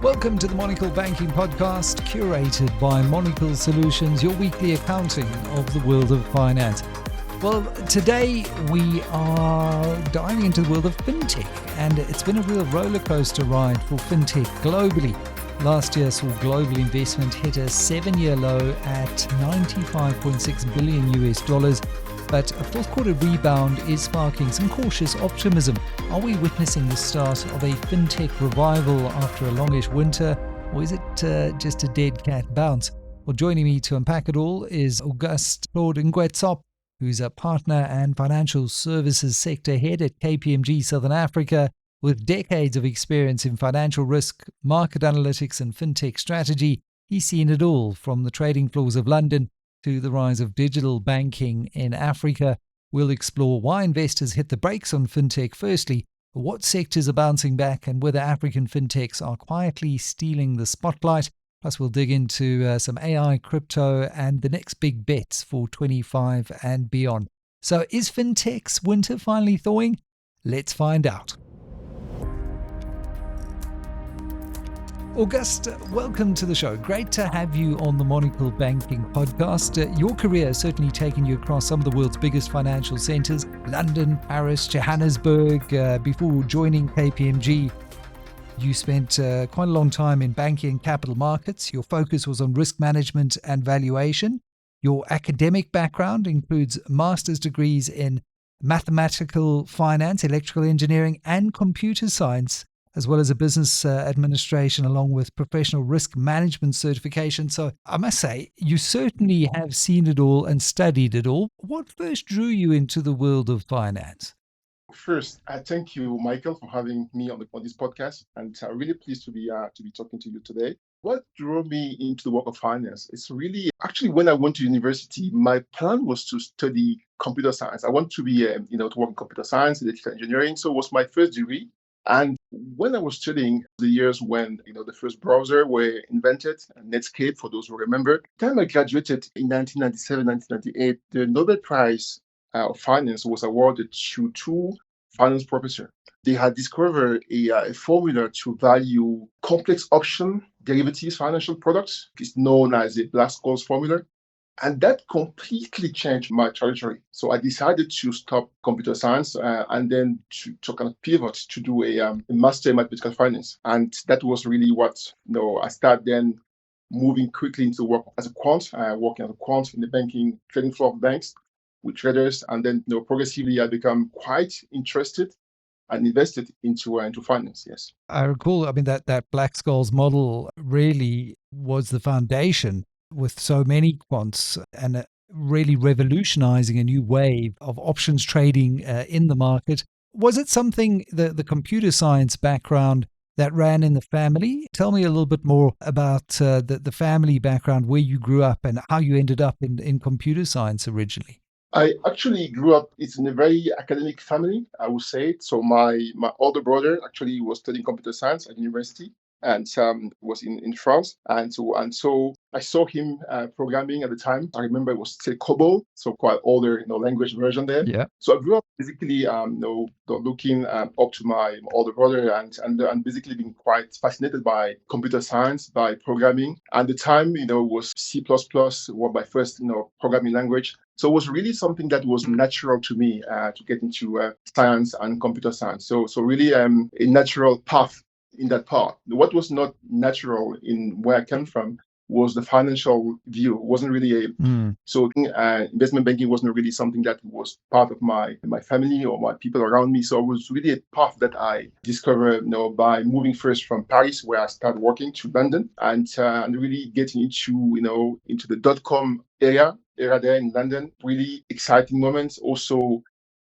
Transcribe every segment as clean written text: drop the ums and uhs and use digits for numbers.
Welcome to the Monocle Banking Podcast, curated by Monocle Solutions, your weekly accounting of the world of finance. Well, today we are diving into the world of fintech, and it's been a real roller coaster ride for fintech globally. Last year saw global investment hit a 7-year low at $95.6 billion, but a fourth quarter rebound is sparking some cautious optimism. Are we witnessing the start of a fintech revival after a longish winter, or is it just a dead cat bounce? Well, joining me to unpack it all is Auguste Claude-Nguetsop, who's a partner and financial services sector head at KPMG Southern Africa, with decades of experience in financial risk, market analytics and fintech strategy. He's seen it all, from the trading floors of London to the rise of digital banking in Africa. We'll explore why investors hit the brakes on fintech firstly, what sectors are bouncing back, and whether African fintechs are quietly stealing the spotlight. Plus, we'll dig into some AI, crypto, and the next big bets for 25 and beyond. So is fintech's winter finally thawing? Let's find out. Auguste, welcome to the show. Great to have you on the Monocle Banking Podcast. Your career has certainly taken you across some of the world's biggest financial centres, London, Paris, Johannesburg. Before joining KPMG, you spent quite a long time in banking and capital markets. Your focus was on risk management and valuation. Your academic background includes master's degrees in mathematical finance, electrical engineering, and computer science, as well as a business administration, along with professional risk management certification. So I must say, you certainly have seen it all and studied it all. What first drew you into the world of finance? First, I thank you, Michael, for having me on this podcast, and I'm really pleased to be talking to you today. What drove me into the work of finance is really actually when I went to university, my plan was to study computer science. I want to be to work in computer science, electrical engineering. So it was my first degree. And when I was studying, the years when the first browser were invented, Netscape, for those who remember, the time I graduated in 1997, 1998, the Nobel Prize of Finance was awarded to two finance professors. They had discovered a formula to value complex option derivatives financial products. It's known as the Black-Scholes formula. And that completely changed my trajectory. So I decided to stop computer science and then to kind of pivot to do a master in mathematical finance. And that was really what I started then moving quickly into work as a quant, working as a quant in the banking trading floor of banks with traders. And then progressively I become quite interested and invested into finance. Yes, I recall, that Black-Scholes model really was the foundation, with so many quants, and really revolutionizing a new wave of options trading in the market. Was it something, the computer science background, that ran in the family? Tell me a little bit more about the family background, where you grew up and how you ended up in computer science originally. I actually grew up in a very academic family, I would say. So my older brother actually was studying computer science at university and was in France. And so I saw him programming at the time. I remember it was still COBOL, so quite older language version there. Yeah. So I grew up basically looking up to my older brother and basically being quite fascinated by computer science, by programming. And the time was C++, was my first programming language. So it was really something that was natural to me to get into science and computer science. So really a natural path in that part. What was not natural in where I came from was the financial view. It wasn't really so investment banking wasn't really something that was part of my family or my people around me. So it was really a path that I discovered by moving first from Paris, where I started working, to London, and really getting into the .com era there in London. Really exciting moments. Also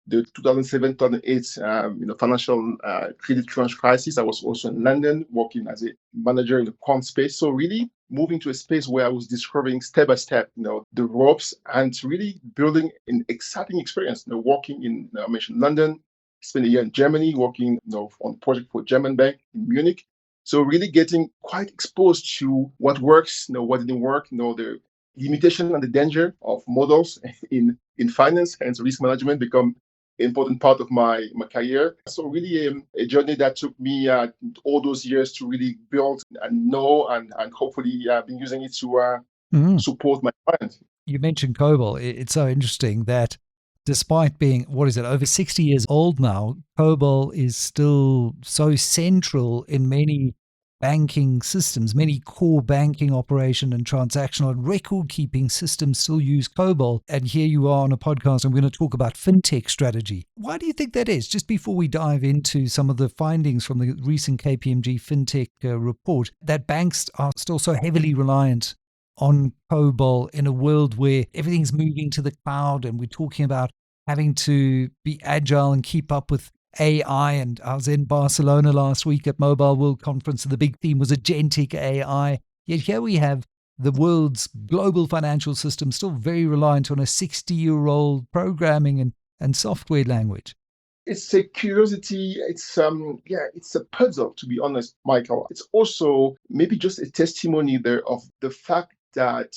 the 2007-2008 financial credit crunch crisis. I was also in London working as a manager in the quant space. So really moving to a space where I was discovering step by step, the ropes, and really building an exciting experience. Working in, I mentioned London, spent a year in Germany working on a project for a German bank in Munich. So really getting quite exposed to what works, what didn't work, the limitation and the danger of models in finance, hence risk management become important part of my career. So really a journey that took me all those years to really build and know and hopefully been using it to support my clients. You mentioned COBOL. It's so interesting that despite being, what is it, over 60 years old now, COBOL is still so central in many banking systems. Many core banking operation and transactional and record keeping systems still use COBOL. And here you are on a podcast, and we're going to talk about fintech strategy. Why do you think that is? Just before we dive into some of the findings from the recent KPMG Fintech report, that banks are still so heavily reliant on COBOL in a world where everything's moving to the cloud, and we're talking about having to be agile and keep up with AI. And I was in Barcelona last week at Mobile World Conference, and the big theme was agentic AI. Yet here we have the world's global financial system still very reliant on a 60-year-old programming and software language. It's a curiosity. It's it's a puzzle, to be honest, Michael. It's also maybe just a testimony there of the fact that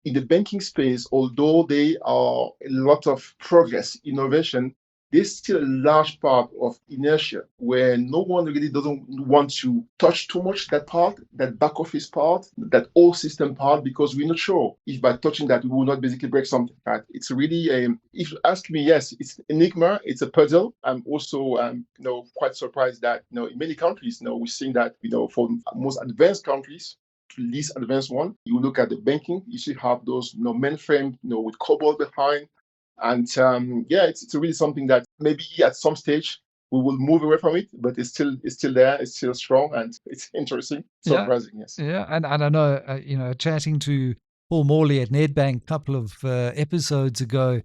in the banking space, although there are a lot of progress, innovation, there's still a large part of inertia where no one really doesn't want to touch too much that part, that back office part, that old system part, because we're not sure if by touching that we will not basically break something. Right? It's really, if you ask me, yes, it's an enigma, it's a puzzle. I'm also, quite surprised that, in many countries, we're seeing that, for most advanced countries, to least advanced one, you look at the banking, you should have those, mainframe, with COBOL behind. And it's really something that maybe at some stage we will move away from it, but it's still there, it's still strong, and it's interesting, surprising, yes. Yeah, and I know, chatting to Paul Morley at Nedbank a couple of episodes ago,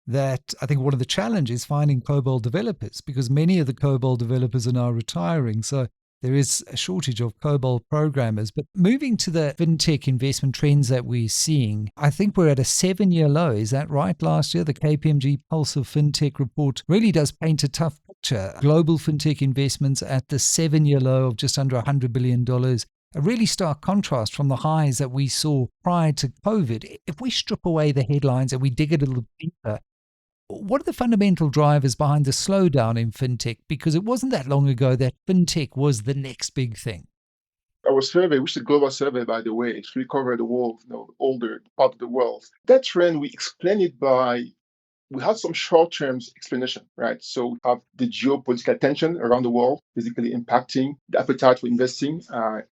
that I think one of the challenges is finding COBOL developers, because many of the COBOL developers are now retiring. So there is a shortage of COBOL programmers. But moving to the fintech investment trends that we're seeing, I think we're at a 7-year low. Is that right? Last year, the KPMG Pulse of Fintech report really does paint a tough picture. Global fintech investments at the 7-year low of just under $100 billion. A really stark contrast from the highs that we saw prior to COVID. If we strip away the headlines and we dig a little deeper, what are the fundamental drivers behind the slowdown in fintech? Because it wasn't that long ago that fintech was the next big thing. Our survey, which is a global survey, by the way, actually covered the world, older part of the world. That trend, we explain it by, we have some short-term explanation, right? So we have the geopolitical tension around the world, basically impacting the appetite for investing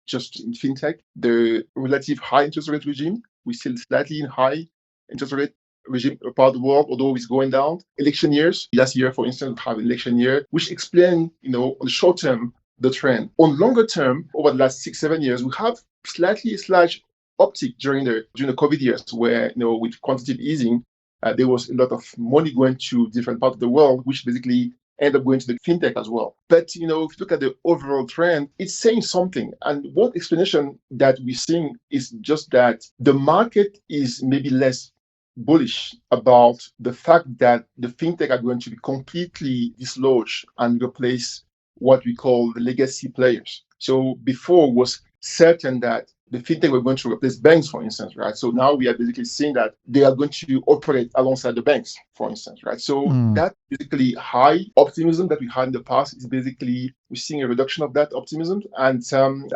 just in fintech. The relative high interest rate regime, we still slightly in high interest rate regime part of the world, although it's going down. Election years, last year, for instance, we have election year, which explain, on the short term, the trend. On longer term, over the last 6-7 years, we have slight uptick during the COVID years, where, with quantitative easing, there was a lot of money going to different parts of the world, which basically end up going to the fintech as well. But, if you look at the overall trend, it's saying something. And one explanation that we're seeing is just that the market is maybe less bullish about the fact that the fintech are going to be completely dislodged and replace what we call the legacy players. So before it was certain that the fintech were going to replace banks, for instance, right? So now we are basically seeing that they are going to operate alongside the banks, for instance, right? So that basically high optimism that we had in the past is basically, we're seeing a reduction of that optimism. And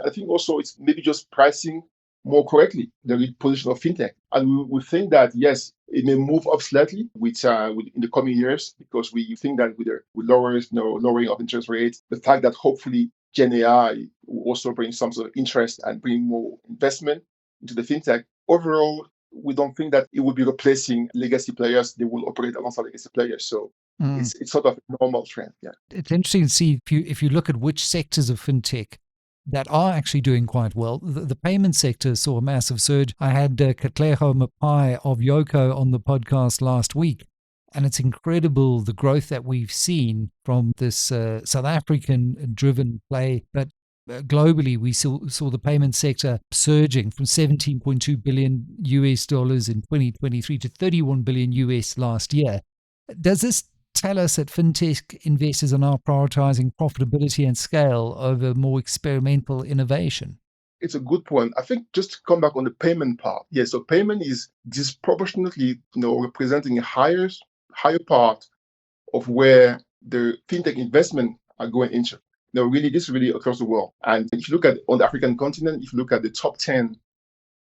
I think also it's maybe just pricing more correctly the position of fintech. And we think that, yes, it may move up slightly with in the coming years, because we think that with lowering of interest rates, the fact that hopefully Gen AI will also bring some sort of interest and bring more investment into the fintech. Overall, we don't think that it will be replacing legacy players. They will operate alongside legacy players. So it's sort of a normal trend. Yeah, it's interesting to see if you look at which sectors of fintech that are actually doing quite well. The payment sector saw a massive surge. I had Katlego Mapai of Yoko on the podcast last week, and it's incredible the growth that we've seen from this South African-driven play. But globally, we saw the payment sector surging from $17.2 billion US dollars in 2023 to $31 billion US last year. Does this tell us that fintech investors are now prioritizing profitability and scale over more experimental innovation? It's a good point. I think just to come back on the payment part. Yeah, so payment is disproportionately, representing a higher part of where the fintech investment are going into. Really, this is really across the world. And if you look at on the African continent, if you look at the top 10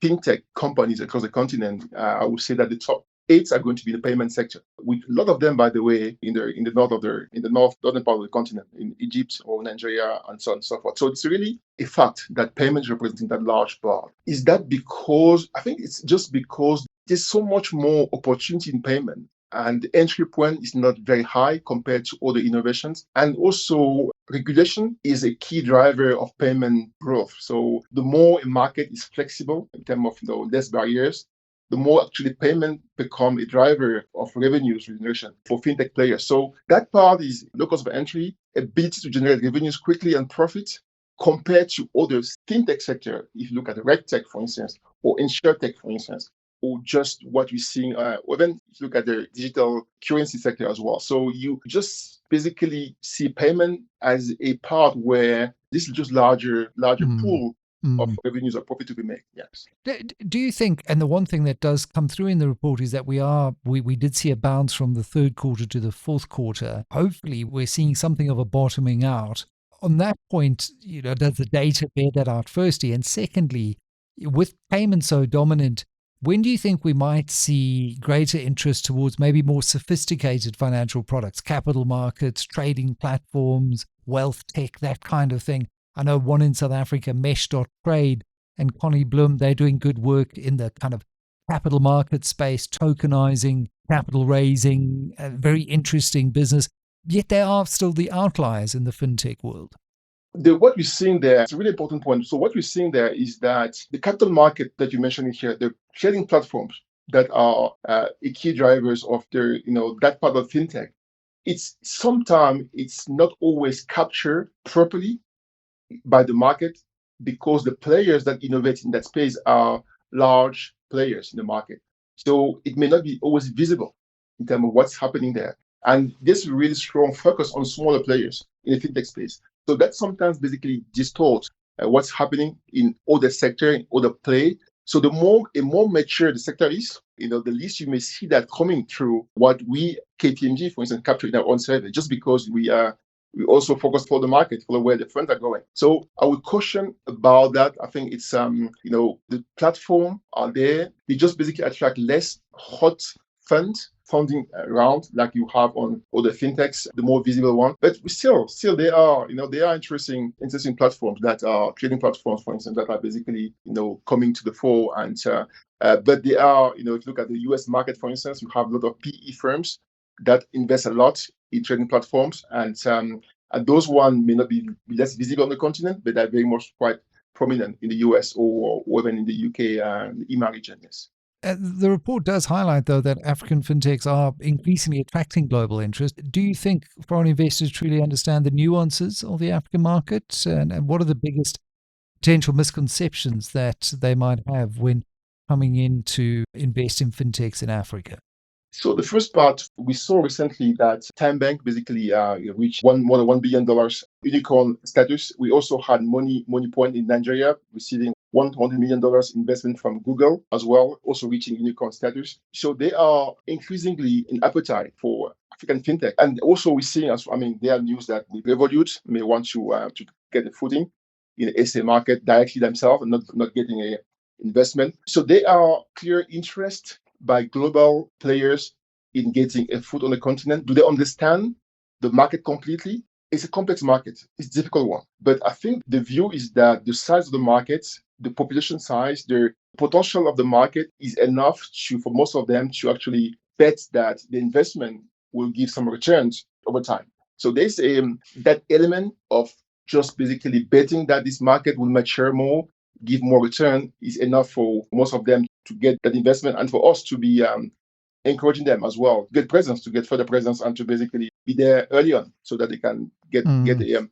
fintech companies across the continent, I would say that the top 8 are going to be the payment sector. With a lot of them, by the way, in the northern part of the continent, in Egypt or Nigeria, and so on and so forth. So it's really a fact that payments representing that large part. Is that because I think it's just because there's so much more opportunity in payment, and the entry point is not very high compared to other innovations. And also, regulation is a key driver of payment growth. So the more a market is flexible in terms of less barriers, the more actually payment become a driver of revenue generation for fintech players. So that part is low cost of entry, ability to generate revenues quickly and profit compared to other fintech sector. If you look at the RegTech, for instance, or InsurTech, for instance, or just what we're seeing, or even if you look at the digital currency sector as well. So you just basically see payment as a part where this is just larger pool of revenues or profit to be made. Yes. Do you think, and the one thing that does come through in the report is that we did see a bounce from the third quarter to the fourth quarter. Hopefully we're seeing something of a bottoming out. On that point, does the data bear that out firstly? And secondly, with payments so dominant, when do you think we might see greater interest towards maybe more sophisticated financial products, capital markets, trading platforms, wealth tech, that kind of thing? I know one in South Africa, Mesh.Trade, and Connie Bloom, they're doing good work in the kind of capital market space, tokenizing, capital raising, a very interesting business. Yet they are still the outliers in the fintech world. What we're seeing there is a really important point. So what we're seeing there is that the capital market that you mentioned here, the trading platforms that are key drivers of that part of fintech, it's sometimes it's not always captured properly by the market because the players that innovate in that space are large players in the market. So it may not be always visible in terms of what's happening there. And there's a really strong focus on smaller players in the fintech space. So that sometimes basically distorts what's happening in other sector, in other play. So the more mature the sector is, the least you may see that coming through what we, KPMG, for instance, capture in our own survey, just because we also focus for the market, for where the funds are going. So I would caution about that. I think it's, the platform are there. They just basically attract less hot funding around like you have on other fintechs, the more visible one. But still they are interesting platforms that are trading platforms, for instance, that are basically, coming to the fore. And but they are, if you look at the US market, for instance, you have a lot of PE firms that invest a lot in trading platforms, and those ones may not be less visible on the continent, but they're very much quite prominent in the US or even in the UK and the EMA region. Yes. The report does highlight, though, that African fintechs are increasingly attracting global interest. Do you think foreign investors truly understand the nuances of the African market? And what are the biggest potential misconceptions that they might have when coming in to invest in fintechs in Africa? So the first part, we saw recently that Time Bank basically reached more than $1 billion unicorn status. We also had Money Point in Nigeria receiving $100 million investment from Google as well, also reaching unicorn status. So they are increasingly in appetite for African fintech. And also we're seeing, there are news that Revolut may want to get a footing in the SA market directly themselves and not getting a investment. So they are clear interest by global players in getting a foot on the continent. Do they understand the market completely? It's a complex market. It's a difficult one. But I think the view is that the size of the market, the population size, the potential of the market is enough for most of them to actually bet that the investment will give some returns over time. So there's that element of just basically betting that this market will mature more, give more return is enough for most of them to get that investment, and for us to be encouraging them as well, to get further presence, and to basically be there early on so that they can get an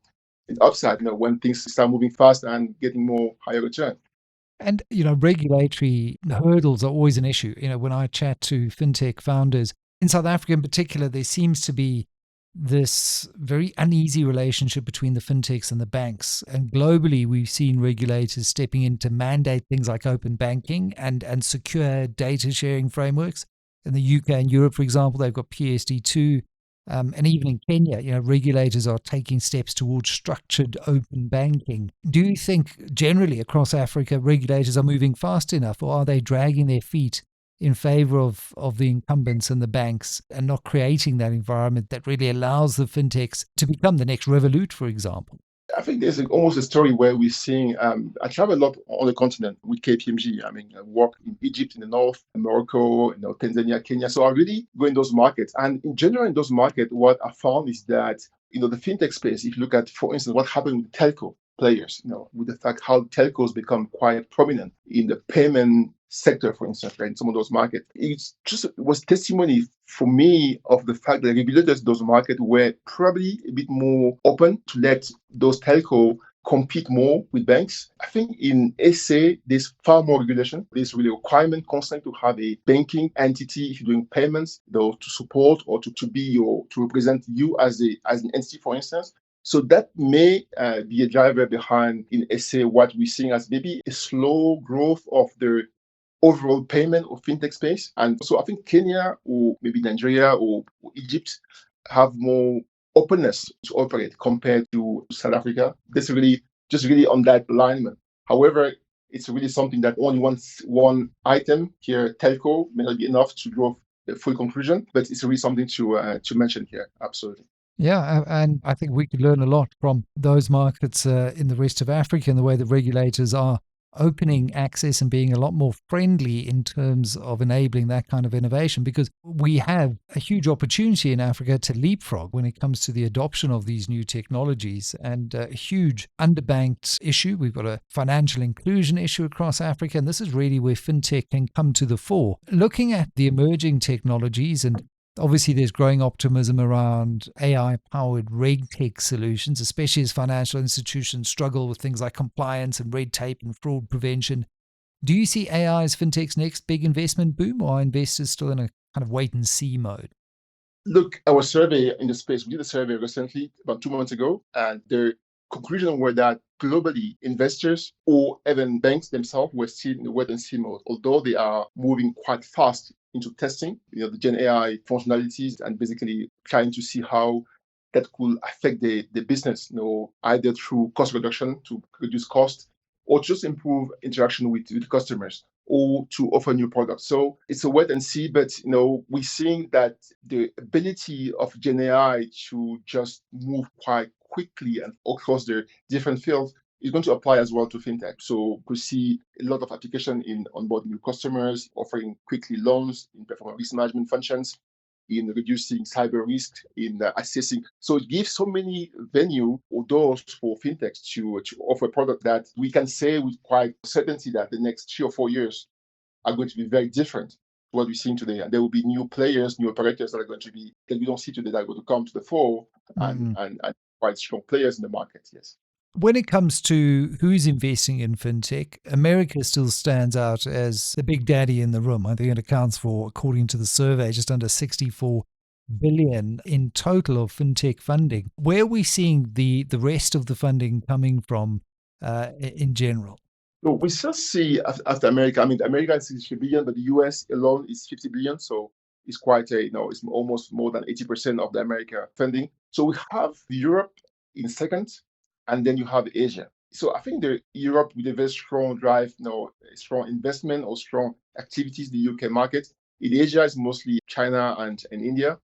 upside, when things start moving fast and getting more higher return. And, regulatory hurdles are always an issue. When I chat to fintech founders, in South Africa in particular, there seems to be this very uneasy relationship between the fintechs and the banks. And globally, we've seen regulators stepping in to mandate things like open banking and secure data sharing frameworks. In the UK and Europe, for example, they've got PSD2. And even in Kenya, regulators are taking steps towards structured open banking. Do you think generally across Africa, regulators are moving fast enough, or are they dragging their feet in favor of the incumbents and the banks and not creating that environment that really allows the fintechs to become the next Revolut, for example? I think there's almost a story where we're seeing. I travel a lot on the continent with KPMG. I mean, I work in Egypt in the north, Morocco, Tanzania, Kenya. So I really go in those markets. And in general, in those markets, what I found is that the fintech space. If you look at, for instance, what happened with telco players, with the fact how telcos become quite prominent in the payment sector, for instance, right, in some of those markets. It was testimony for me of the fact that regulators in those markets were probably a bit more open to let those telco compete more with banks. I think in SA, there's far more regulation. There's really a requirement constant to have a banking entity if you're doing payments, though, to support or to represent you as an entity, for instance. So that may be a driver behind in SA what we're seeing as maybe a slow growth of the overall payment or fintech space. And so I think Kenya or maybe Nigeria or Egypt have more openness to operate compared to South Africa. That's really just really on that alignment. However, it's really something that only one item here, telco, may not be enough to draw the full conclusion, but it's really something to mention here. Absolutely. Yeah, and I think we could learn a lot from those markets in the rest of Africa and the way the regulators are opening access and being a lot more friendly in terms of enabling that kind of innovation, because we have a huge opportunity in Africa to leapfrog when it comes to the adoption of these new technologies, and a huge underbanked issue. We've got a financial inclusion issue across Africa, and this is really where fintech can come to the fore. Looking at the emerging technologies, and obviously, there's growing optimism around AI-powered RegTech solutions, especially as financial institutions struggle with things like compliance and red tape and fraud prevention. Do you see AI as fintech's next big investment boom, or are investors still in a kind of wait-and-see mode? Look, our survey in the space, we did a survey recently, about 2 months ago, and the conclusion were that globally, investors or even banks themselves were still in the wait-and-see mode, although they are moving quite fast into testing, the Gen AI functionalities and basically trying to see how that could affect the business, either through cost reduction to reduce cost or just improve interaction with customers or to offer new products. So it's a wait and see, but we're seeing that the ability of Gen AI to just move quite quickly and across the different fields is going to apply as well to fintech. So we see a lot of application in onboarding new customers, offering quickly loans, in performing risk management functions, in reducing cyber risk, in assessing. So it gives so many venue or doors for fintechs to offer a product that we can say with quite certainty that the next 3 or 4 years are going to be very different to what we're seeing today. And there will be new players, new operators that are going to be, that we don't see today, that are going to come to the fore and quite strong players in the market, yes. When it comes to who's investing in fintech, America still stands out as the big daddy in the room. I think it accounts for, according to the survey, just under 64 billion in total of fintech funding. Where are we seeing the rest of the funding coming from in general? No, we still see after America. I mean, America is 60 billion, but the US alone is 50 billion. So it's quite it's almost more than 80% of the America funding. So we have Europe in second, and then you have Asia. So I think the Europe with a very strong drive, strong investment or strong activities, the UK market. In Asia, it's mostly China and India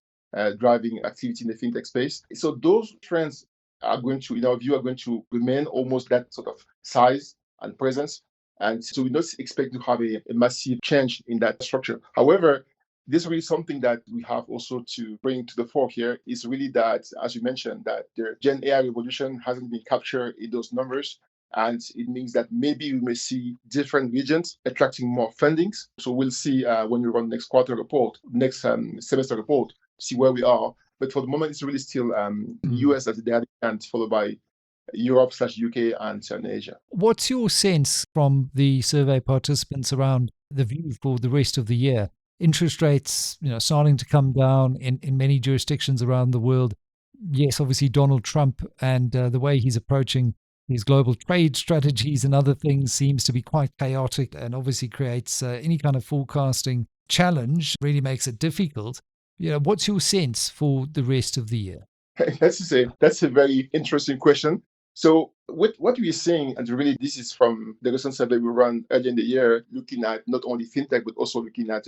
driving activity in the fintech space. So those trends are going to, in our view, are going to remain almost that sort of size and presence. And so we don't expect to have a massive change in that structure. However, this is really something that we have also to bring to the fore here is really that, as you mentioned, that the Gen AI revolution hasn't been captured in those numbers. And it means that maybe we may see different regions attracting more fundings. So we'll see when we run next quarter report, next semester report, see where we are. But for the moment, it's really still US as the daddy, and followed by Europe/UK and Asia. What's your sense from the survey participants around the view for the rest of the year? Interest rates, starting to come down in many jurisdictions around the world. Yes, obviously Donald Trump and the way he's approaching these global trade strategies and other things seems to be quite chaotic, and obviously creates any kind of forecasting challenge, really makes it difficult. What's your sense for the rest of the year? That's a very interesting question. So what we're seeing, and really this is from the recent survey we ran earlier in the year, looking at not only fintech but also looking at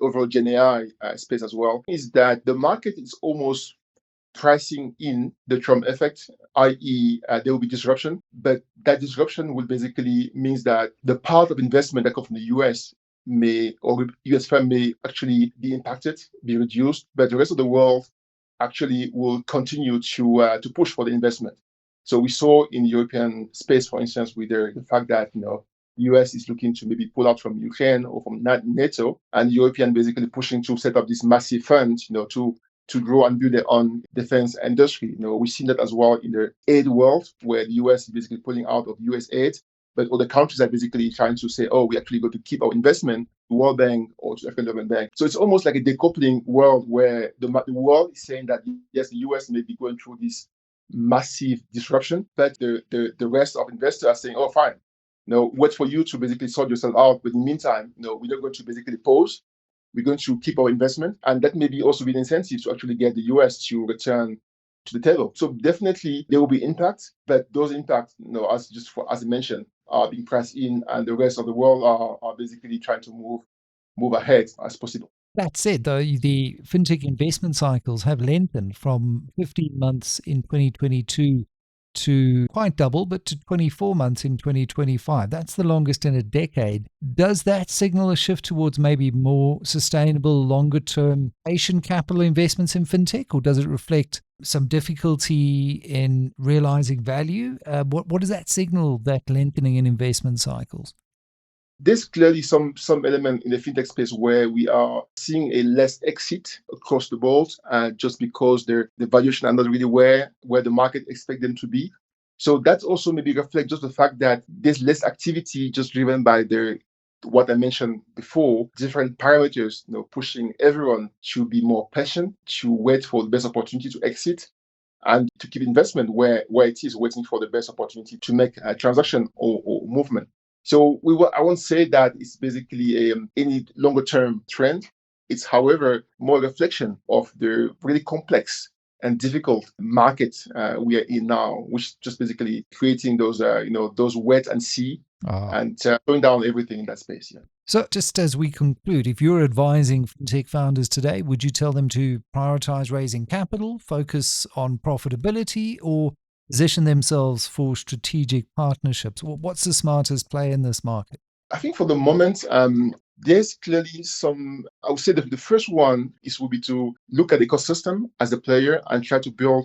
overall Gen AI space as well, is that the market is almost pricing in the Trump effect, i.e., there will be disruption, but that disruption will basically means that the part of investment that comes from the US may, or US firm may actually be impacted, be reduced, but the rest of the world actually will continue to push for the investment. So we saw in the European space, for instance, with the fact that US is looking to maybe pull out from Ukraine or from NATO, and European basically pushing to set up this massive fund, to grow and build their own defense industry. We've seen that as well in the aid world, where the US is basically pulling out of US aid, but other countries are basically trying to say, oh, we actually got to keep our investment to World Bank or to African Development Bank. So it's almost like a decoupling world where the world is saying that, yes, the US may be going through this massive disruption, but the rest of investors are saying, oh, fine, wait for you to basically sort yourself out. But in the meantime, we're not going to basically pause. We're going to keep our investment. And that may be also be an incentive to actually get the US to return to the table. So definitely there will be impacts, but those impacts, as I mentioned, are being priced in, and the rest of the world are basically trying to move ahead as possible. That said, though, the fintech investment cycles have lengthened from 15 months in 2022 to quite double, but to 24 months in 2025. That's the longest in a decade. Does that signal a shift towards maybe more sustainable, longer-term patient capital investments in fintech, or does it reflect some difficulty in realizing value? What does that signal, that lengthening in investment cycles? There's clearly some element in the fintech space where we are seeing a less exit across the board, just because the valuation are not really where the market expect them to be. So that also maybe reflects just the fact that there's less activity, just driven by what I mentioned before, different parameters, pushing everyone to be more patient, to wait for the best opportunity to exit, and to keep investment where it is, waiting for the best opportunity to make a transaction or movement. So I won't say that it's basically any longer term trend. It's, however, more a reflection of the really complex and difficult market we are in now, which just basically creating those wait and see and slowing down everything in that space. Yeah. So just as we conclude, if you're advising fintech founders today, would you tell them to prioritize raising capital, focus on profitability, or position themselves for strategic partnerships? What's the smartest play in this market? I think for the moment, there's clearly I would say that the first one will be to look at the ecosystem as a player and try to grow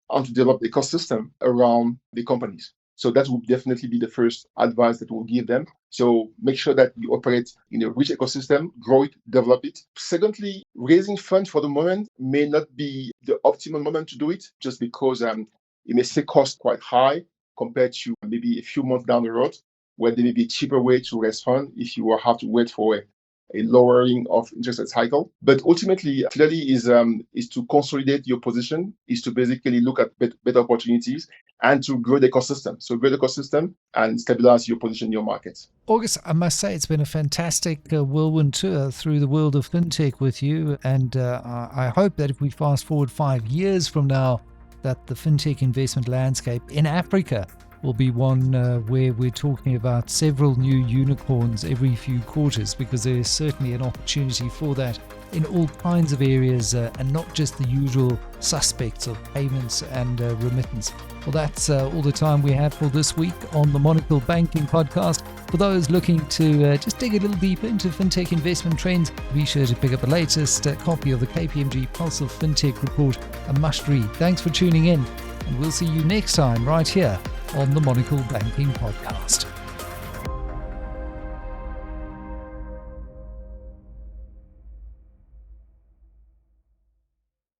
and to develop the ecosystem around the companies. So that would definitely be the first advice that we'll give them. So make sure that you operate in a rich ecosystem, grow it, develop it. Secondly, raising funds for the moment may not be the optimal moment to do it, just because it may still cost quite high compared to maybe a few months down the road, where there may be a cheaper way to raise funds if you will have to wait for a lowering of interest rate cycle. But ultimately, clearly is to consolidate your position, is to basically look at better opportunities and to grow the ecosystem. So grow the ecosystem and stabilize your position in your markets. Auguste, I must say it's been a fantastic whirlwind tour through the world of fintech with you. And I hope that if we fast forward 5 years from now, that the fintech investment landscape in Africa will be one where we're talking about several new unicorns every few quarters, because there is certainly an opportunity for that in all kinds of areas and not just the usual suspects of payments and remittance. Well, that's all the time we have for this week on the Monocle Banking Podcast. For those looking to just dig a little deeper into fintech investment trends, be sure to pick up the latest copy of the KPMG Pulse of Fintech report, a must read. Thanks for tuning in, and we'll see you next time right here on the Monocle Banking Podcast.